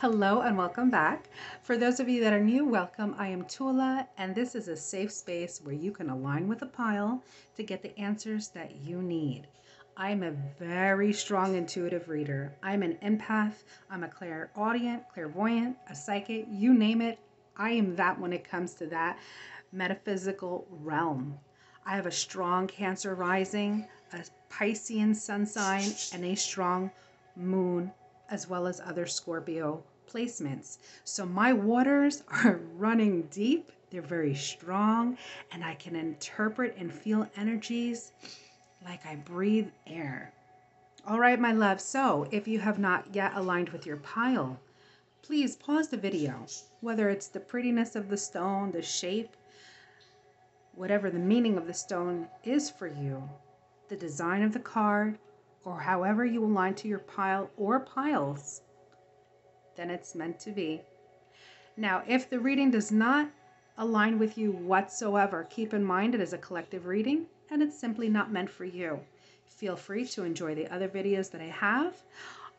Hello and welcome back. For those of you that are new, welcome. I am Tula, and this is a safe space where you can align with a pile to get the answers that you need. I'm a very strong intuitive reader. I'm an empath. I'm a clairaudient, clairvoyant, a psychic, you name it. I am that when it comes to that metaphysical realm. I have a strong Cancer rising, a Piscean sun sign, and a strong moon, as well as other Scorpio placements. So my waters are running deep, they're very strong, and I can interpret and feel energies like I breathe air. All right, my love. So if you have not yet aligned with your pile, please pause the video, whether it's the prettiness of the stone, the shape, whatever the meaning of the stone is for you, the design of the card, or however you align to your pile or piles, then it's meant to be. Now, if the reading does not align with you whatsoever, keep in mind it is a collective reading and it's simply not meant for you. Feel free to enjoy the other videos that I have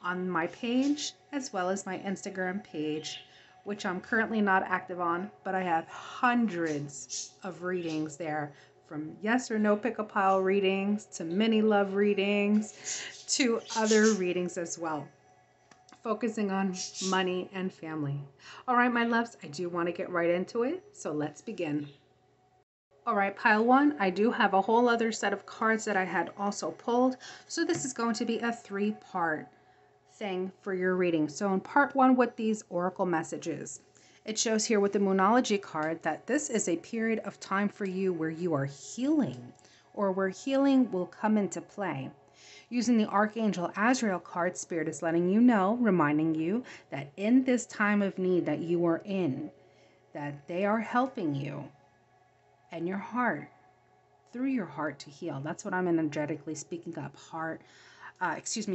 on my page as well as my Instagram page, which I'm currently not active on, but I have hundreds of readings there, from yes or no pick a pile readings to mini love readings to other readings as well, focusing on money and family. All right, my loves, I do want to get right into it, so let's begin. All right, pile one, I do have a whole other set of cards that I had also pulled, so this is going to be a three-part thing for your reading. So in part one, with these oracle messages, it shows here with the Moonology card that this is a period of time for you where you are healing, or where healing will come into play. Using the Archangel Azrael card, Spirit is letting you know, reminding you that in this time of need that you are in, that they are helping you and your heart, through your heart, to heal. That's what I'm energetically speaking up.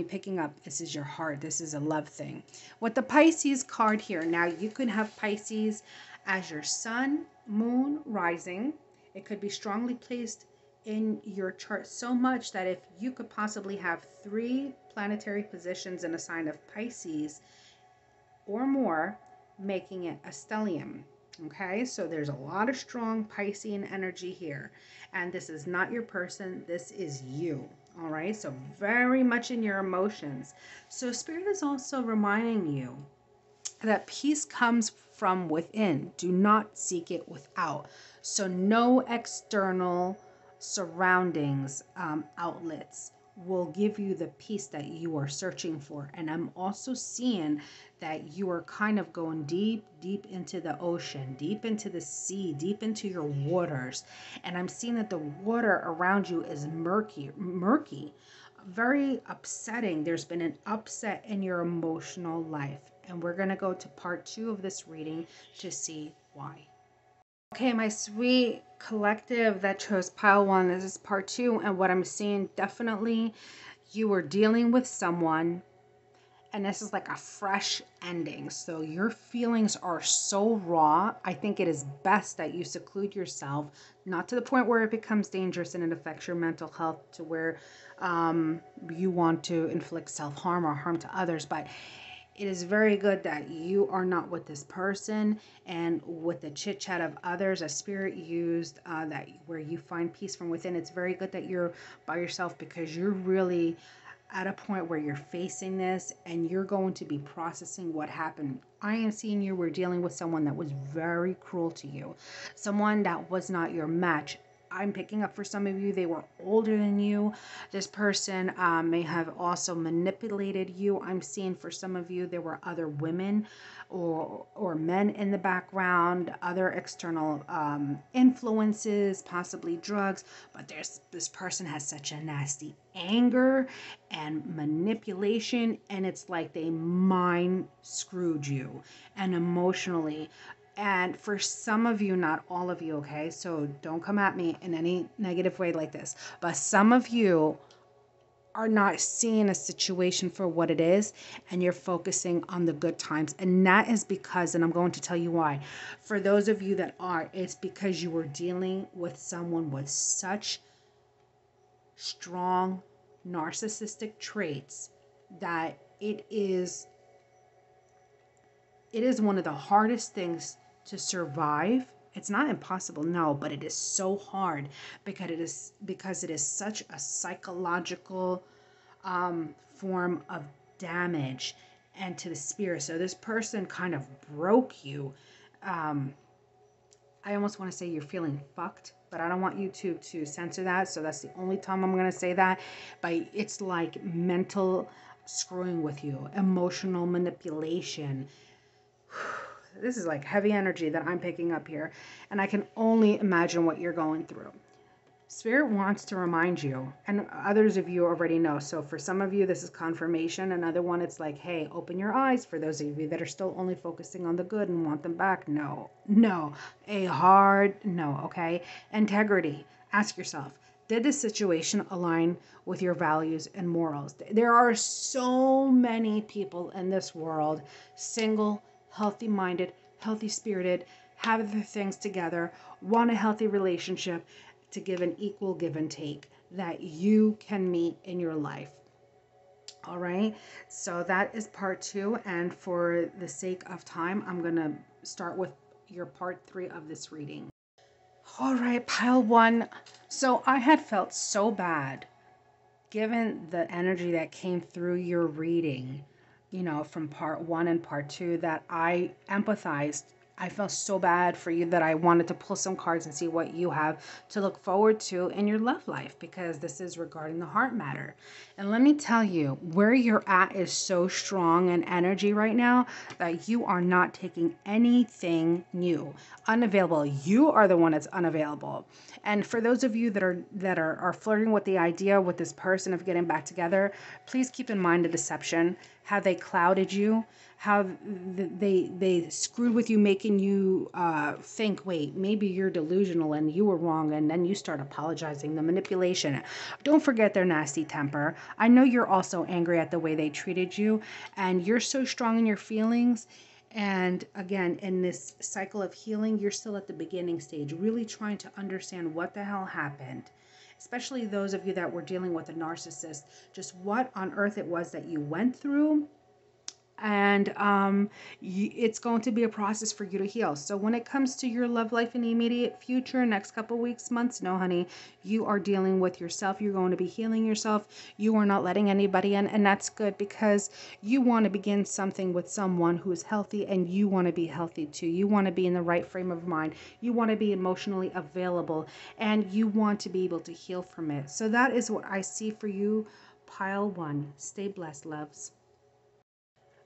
Picking up. This is your heart. This is a love thing. With the Pisces card here, now you can have Pisces as your sun, moon, rising. It could be strongly placed in your chart so much that if you could possibly have 3 planetary positions in a sign of Pisces or more, making it a stellium. Okay, so there's a lot of strong Piscean energy here, and this is not your person, this is you. All right, so very much in your emotions. So Spirit is also reminding you that peace comes from within. Do not seek it without. So no external surroundings, outlets will give you the peace that you are searching for. And I'm also seeing that you are kind of going deep into the ocean, deep into the sea, deep into your waters. And I'm seeing that the water around you is murky, very upsetting. There's been an upset in your emotional life. And we're going to go to part 2 of this reading to see why. Okay, my sweet collective that chose pile 1, this is part 2, and what I'm seeing, definitely you are dealing with someone, and this is like a fresh ending. So your feelings are so raw. I think it is best that you seclude yourself, not to the point where it becomes dangerous and it affects your mental health to where you want to inflict self-harm or harm to others, but it is very good that you are not with this person, and with the chit chat of others, a spirit used that where you find peace from within. It's very good that you're by yourself, because you're really at a point where you're facing this and you're going to be processing what happened. I am seeing you were dealing with someone that was very cruel to you, someone that was not your match. I'm picking up for some of you, they were older than you. This person may have also manipulated you. I'm seeing for some of you, there were other women or men in the background, other external influences, possibly drugs. But this person has such a nasty anger and manipulation, and it's like they mind screwed you and emotionally. And for some of you, not all of you, okay? So don't come at me in any negative way like this. But some of you are not seeing a situation for what it is, and you're focusing on the good times. And that is because, and I'm going to tell you why. For those of you that are, it's because you were dealing with someone with such strong narcissistic traits that it is it is one of the hardest things to survive. It's not impossible, no, but it is so hard because it is such a psychological form of damage and to the spirit. So this person kind of broke you. Um, I almost want to say you're feeling fucked, but I don't want you to censor that. So that's the only time I'm going to say that. But it's like mental screwing with you, emotional manipulation. This is like heavy energy that I'm picking up here, and I can only imagine what you're going through. Spirit wants to remind you, and others of you already know. So for some of you, this is confirmation. Another one, it's like, hey, open your eyes. For those of you that are still only focusing on the good and want them back, no, a hard no, okay? Integrity. Ask yourself, did this situation align with your values and morals? There are so many people in this world, single, healthy-minded, healthy-spirited, have their things together, want a healthy relationship, to give an equal give and take that you can meet in your life. All right, so that is part 2, and for the sake of time, I'm gonna start with your part 3 of this reading. All right, pile 1. So I had felt so bad given the energy that came through your reading, from part 1 and part 2, that I empathized. I felt so bad for you that I wanted to pull some cards and see what you have to look forward to in your love life, because this is regarding the heart matter. And let me tell you, where you're at is so strong in energy right now that you are not taking anything new, unavailable. You are the one that's unavailable. And for those of you that are flirting with the idea with this person of getting back together, please keep in mind the deception, how they clouded you, how they screwed with you, making you think, wait, maybe you're delusional and you were wrong, and then you start apologizing. The manipulation. Don't forget their nasty temper. I know you're also angry at the way they treated you, and you're so strong in your feelings. And again, in this cycle of healing, you're still at the beginning stage, really trying to understand what the hell happened. Especially those of you that were dealing with a narcissist, just what on earth it was that you went through. And it's going to be a process for you to heal. So when it comes to your love life in the immediate future, next couple weeks, months, no, honey, you are dealing with yourself. You're going to be healing yourself. You are not letting anybody in, and that's good, because you want to begin something with someone who's healthy, and you want to be healthy too. You want to be in the right frame of mind. You want to be emotionally available, and you want to be able to heal from it. So that is what I see for you, pile 1. Stay blessed, loves.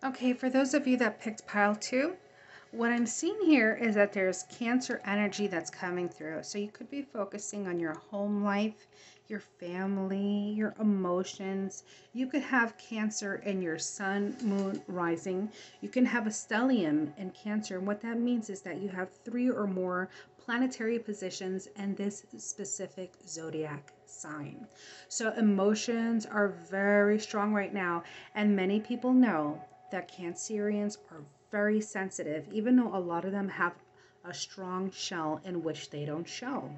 Okay, for those of you that picked pile 2, what I'm seeing here is that there's Cancer energy that's coming through. So you could be focusing on your home life, your family, your emotions. You could have Cancer in your sun, moon, rising. You can have a stellium in Cancer. And what that means is that you have 3 or more planetary positions in this specific zodiac sign. So emotions are very strong right now. And many people know that Cancerians are very sensitive, even though a lot of them have a strong shell in which they don't show.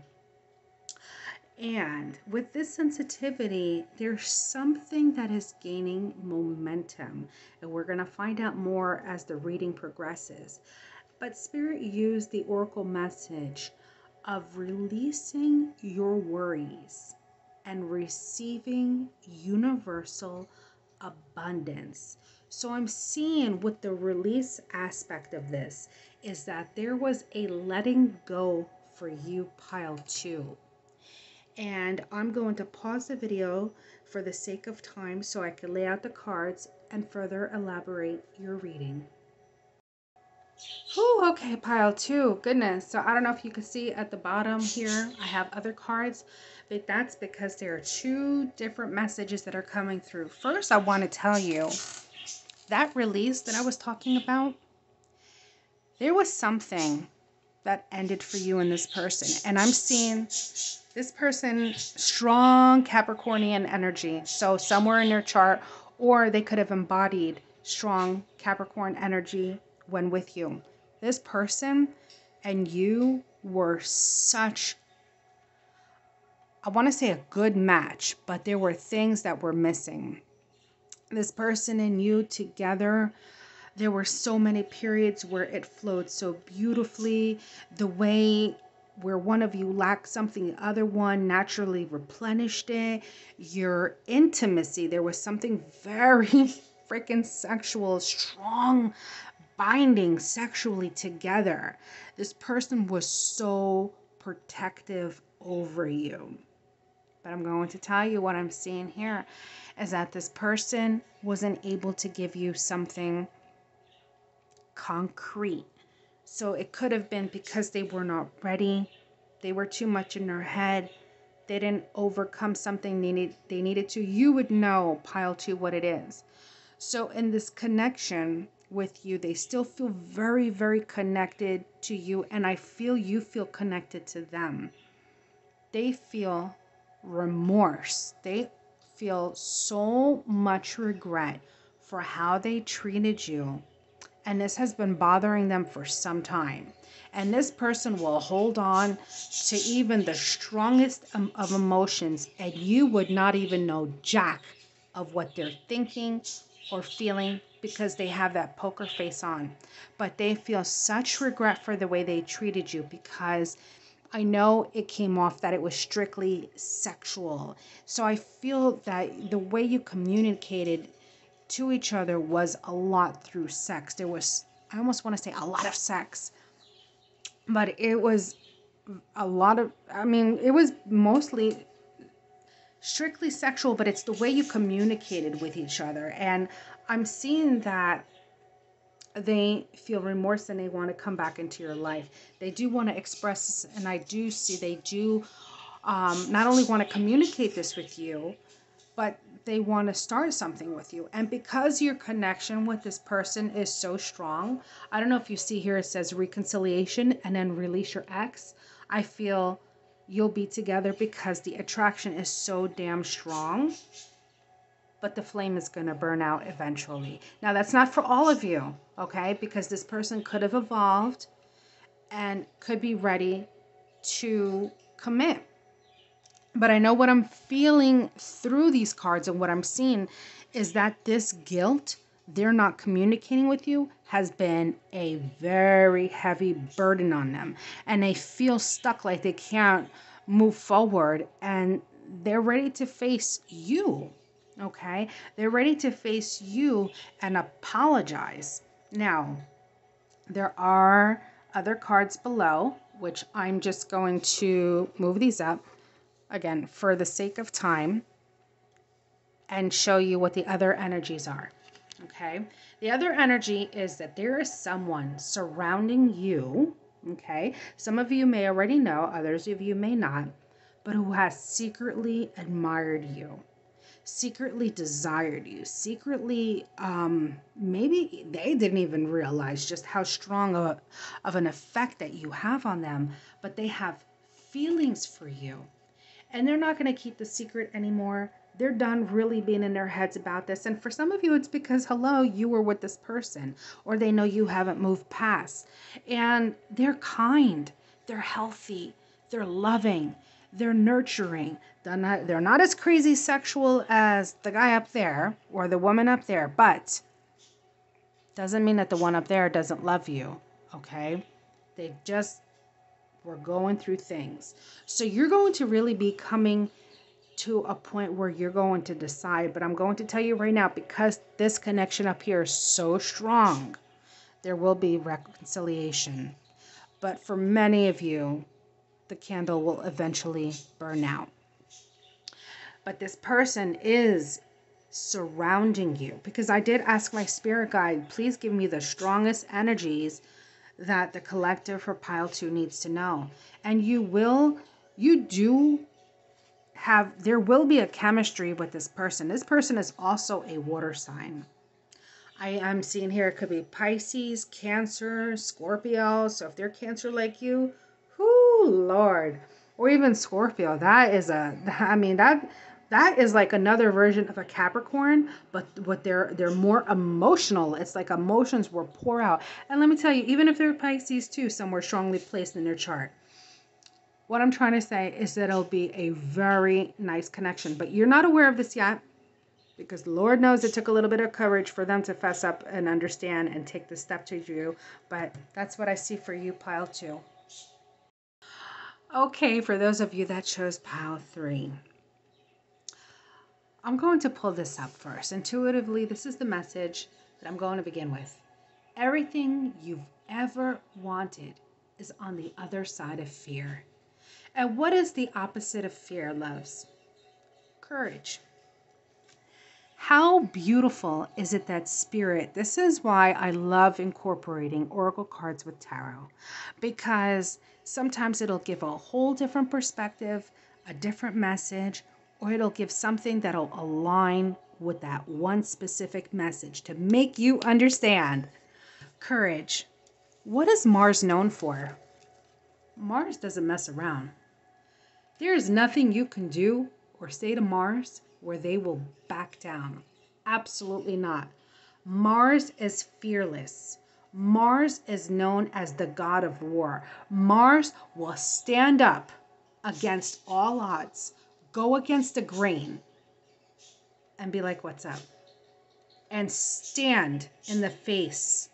And with this sensitivity, there's something that is gaining momentum, and we're going to find out more as the reading progresses. But Spirit used the oracle message of releasing your worries and receiving universal abundance. So I'm seeing with the release aspect of this is that there was a letting go for you, pile 2. And I'm going to pause the video for the sake of time so I can lay out the cards and further elaborate your reading. Oh, okay, pile 2. Goodness. So I don't know if you can see at the bottom here, I have other cards, but that's because there are 2 different messages that are coming through. First, I want to tell you that release that I was talking about, there was something that ended for you and this person. And I'm seeing this person, strong Capricornian energy. So somewhere in your chart, or they could have embodied strong Capricorn energy when with you. This person and you were such, I want to say, a good match, but there were things that were missing. This person and you together, There were so many periods where it flowed so beautifully. The way where one of you lacked something, the other one naturally replenished it. Your intimacy, there was something very freaking sexual, strong binding sexually together. This person was so protective over you. But I'm going to tell you what I'm seeing here is that this person wasn't able to give you something concrete. So it could have been because they were not ready. They were too much in their head. They didn't overcome something they needed to. You would know, pile 2, what it is. So in this connection with you, they still feel very, very connected to you. And I feel you feel connected to them. They feel remorse. They feel so much regret for how they treated you. And this has been bothering them for some time. And this person will hold on to even the strongest of emotions, and you would not even know jack of what they're thinking or feeling because they have that poker face on. But they feel such regret for the way they treated you because I know it came off that it was strictly sexual. So I feel that the way you communicated to each other was a lot through sex. There was, I almost want to say a lot of sex, but it was a lot of, it was mostly strictly sexual, but it's the way you communicated with each other. And I'm seeing that they feel remorse and they want to come back into your life. They do want to express, and I do see they do not only want to communicate this with you, but they want to start something with you. And because your connection with this person is so strong, I don't know if you see here, it says reconciliation and then release your ex. I feel you'll be together because the attraction is so damn strong, but the flame is going to burn out eventually. Now, that's not for all of you, okay? Because this person could have evolved and could be ready to commit. But I know what I'm feeling through these cards and what I'm seeing is that this guilt they're not communicating with you has been a very heavy burden on them. And they feel stuck, like they can't move forward. And they're ready to face you, okay? They're ready to face you and apologize. Now, there are other cards below, which I'm just going to move these up. Again, for the sake of time, and show you what the other energies are, okay? The other energy is that there is someone surrounding you, okay? Some of you may already know, others of you may not, but who has secretly admired you, secretly desired you, secretly, maybe they didn't even realize just how strong of an effect that you have on them, but they have feelings for you. And they're not going to keep the secret anymore. They're done really being in their heads about this. And for some of you, it's because, hello, you were with this person, or they know you haven't moved past. And they're kind, they're healthy, they're loving, they're nurturing. They're not as crazy sexual as the guy up there or the woman up there, but doesn't mean that the one up there doesn't love you, okay? They just we're going through things. So you're going to really be coming to a point where you're going to decide. But I'm going to tell you right now, because this connection up here is so strong, there will be reconciliation. But for many of you, the candle will eventually burn out. But this person is surrounding you, because I did ask my spirit guide, please give me the strongest energies that the collective for pile 2 needs to know. And there will be a chemistry with this person. This person is also a water sign. I'm seeing here, it could be Pisces, Cancer, Scorpio. So if they're Cancer like you, whoo, Lord, or even Scorpio, that is like another version of a Capricorn, but what they're more emotional. It's like emotions will pour out. And let me tell you, even if they're Pisces too, somewhere strongly placed in their chart, what I'm trying to say is that it'll be a very nice connection. But you're not aware of this yet. because Lord knows it took a little bit of courage for them to fess up and understand and take the step to you. But that's what I see for you, pile 2. Okay, for those of you that chose pile 3, I'm going to pull this up first. Intuitively, this is the message that I'm going to begin with. Everything you've ever wanted is on the other side of fear. And what is the opposite of fear, loves? Courage. How beautiful is it that Spirit, this is why I love incorporating oracle cards with tarot, because sometimes it'll give a whole different perspective, a different message, or it'll give something that'll align with that one specific message to make you understand. Courage. What is Mars known for? Mars doesn't mess around. There is nothing you can do or say to Mars where they will back down. Absolutely not. Mars is fearless. Mars is known as the god of war. Mars will stand up against all odds, go against the grain, and be like, what's up? And stand in the face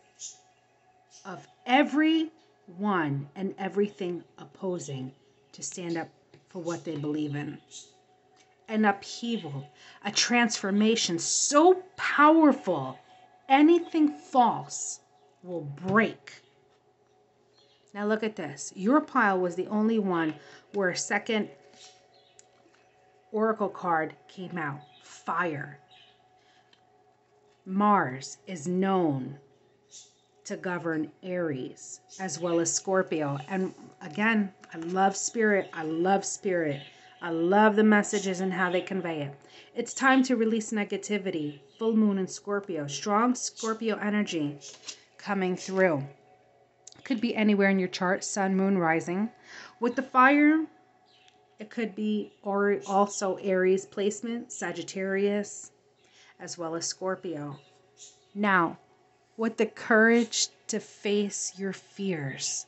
of everyone and everything opposing, to stand up for what they believe in. An upheaval, a transformation so powerful, anything false will break. Now look at this. Your pile was the only one where a second oracle card came out. Fire. Mars is known to govern Aries as well as Scorpio. And again, I love Spirit. I love Spirit. I love the messages and how they convey it. It's time to release negativity. Full moon in Scorpio. Strong Scorpio energy coming through. Could be anywhere in your chart. Sun, moon, rising. With the fire, it could be or also Aries placement, Sagittarius, as well as Scorpio. Now, with the courage to face your fears,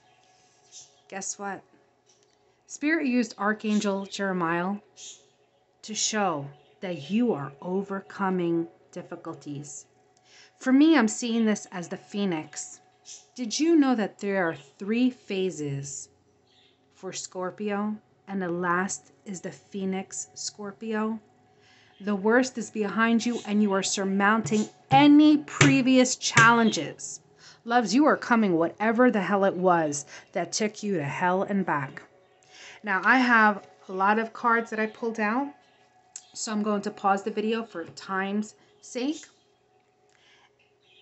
guess what? Spirit used Archangel Jeremiah to show that you are overcoming difficulties. For me, I'm seeing this as the phoenix. Did you know that there are 3 phases for Scorpio, and the last is the phoenix Scorpio? The worst is behind you, and you are surmounting any previous challenges. Loves, you are coming whatever the hell it was that took you to hell and back. Now, I have a lot of cards that I pulled out, so I'm going to pause the video for time's sake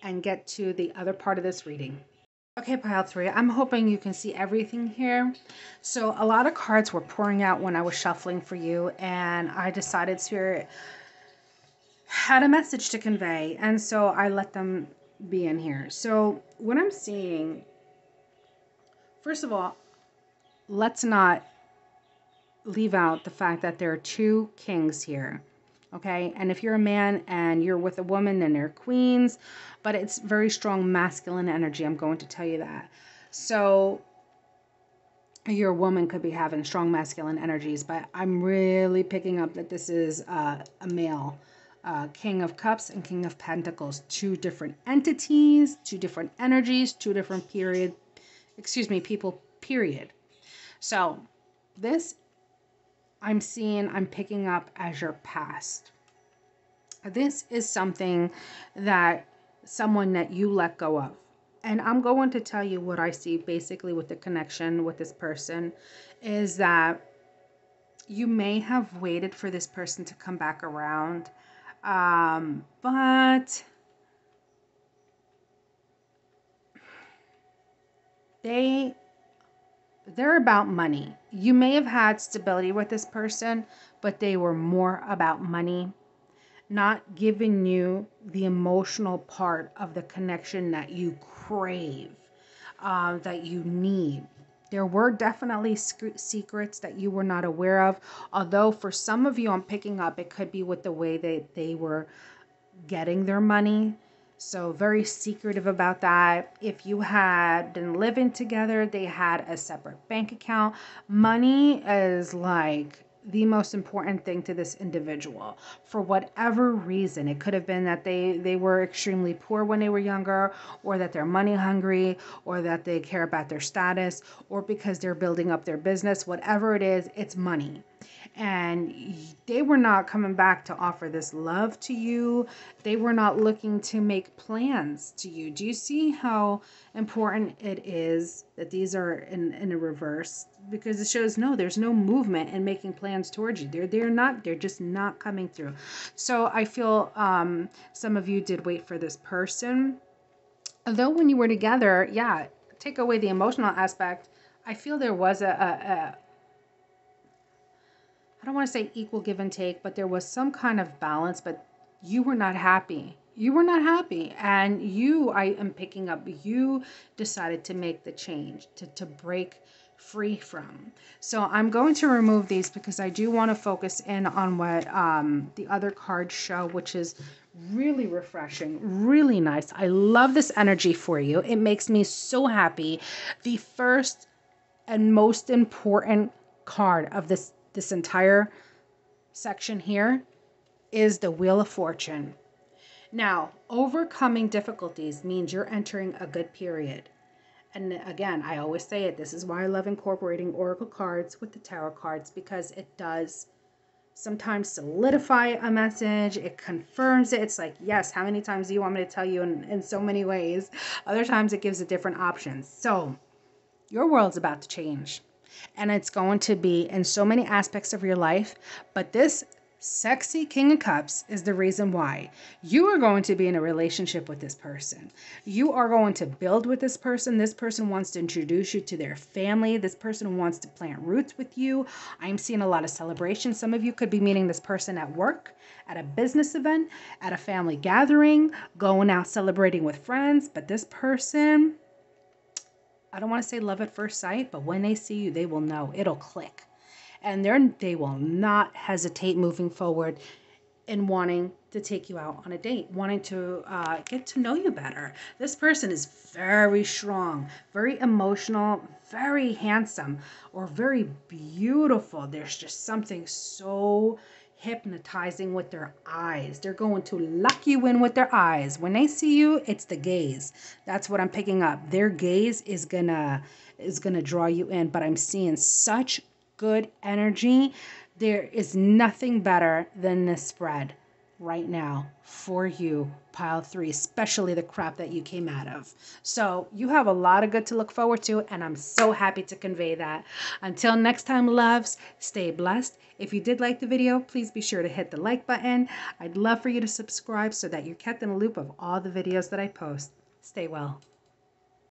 and get to the other part of this reading. Okay, pile 3, I'm hoping you can see everything here. So a lot of cards were pouring out when I was shuffling for you, and I decided Spirit had a message to convey, and so I let them be in here. So what I'm seeing, first of all, let's not leave out the fact that there are 2 kings here. Okay, and if you're a man and you're with a woman, then they're queens, but it's very strong masculine energy. I'm going to tell you that. So your woman could be having strong masculine energies, but I'm really picking up that this is a male. King of Cups and King of Pentacles. 2 different entities, 2 different energies, 2 different people, period. So this I'm picking up as your past. This is something that someone that you let go of. And I'm going to tell you what I see basically with the connection with this person is that you may have waited for this person to come back around, but they're about money. You may have had stability with this person, but they were more about money, not giving you the emotional part of the connection that you crave, that you need. There were definitely secrets that you were not aware of, although for some of you, I'm picking up, it could be with the way that they were getting their money. So very secretive about that. If you had been living together, they had a separate bank account. Money is like the most important thing to this individual for whatever reason. It could have been that they were extremely poor when they were younger, or that they're money hungry, or that they care about their status, or because they're building up their business. Whatever it is, it's money. And they were not coming back to offer this love to you. They were not looking to make plans to you. Do you see how important it is that these are in a reverse? Because it shows no, there's no movement in making plans towards you. They're just not coming through. So I feel some of you did wait for this person. Although when you were together, yeah, take away the emotional aspect, I feel there was I don't want to say equal give and take, but there was some kind of balance, but you were not happy. You were not happy. And I am picking up, you decided to make the change, to break free from. So I'm going to remove these because I do want to focus in on what the other cards show, which is really refreshing, really nice. I love this energy for you. It makes me so happy. The first and most important card of this entire section here is the Wheel of Fortune. Now, overcoming difficulties means you're entering a good period. And again, I always say it, this is why I love incorporating oracle cards with the tarot cards, because it does sometimes solidify a message. It confirms it. It's like, yes, how many times do you want me to tell you in so many ways? Other times it gives a different options. So your world's about to change. And it's going to be in so many aspects of your life. But this sexy King of Cups is the reason why. You are going to be in a relationship with this person. You are going to build with this person. This person wants to introduce you to their family. This person wants to plant roots with you. I'm seeing a lot of celebration. Some of you could be meeting this person at work, at a business event, at a family gathering, going out celebrating with friends. But this person, I don't want to say love at first sight, but when they see you, they will know. It'll click. And they will not hesitate moving forward in wanting to take you out on a date, wanting to get to know you better. This person is very strong, very emotional, very handsome, or very beautiful. There's just something so hypnotizing with their eyes. They're going to lock you in with their eyes. When they see you, it's the gaze. That's what I'm picking up. Their gaze is gonna draw you in. But I'm seeing such good energy. There is nothing better than this spread right now for you, pile 3, especially the crap that you came out of. So you have a lot of good to look forward to, and I'm so happy to convey that. Until next time, loves, stay blessed. If you did like the video, please be sure to hit the like button. I'd love for you to subscribe so that you're kept in a loop of all the videos that I post. Stay well.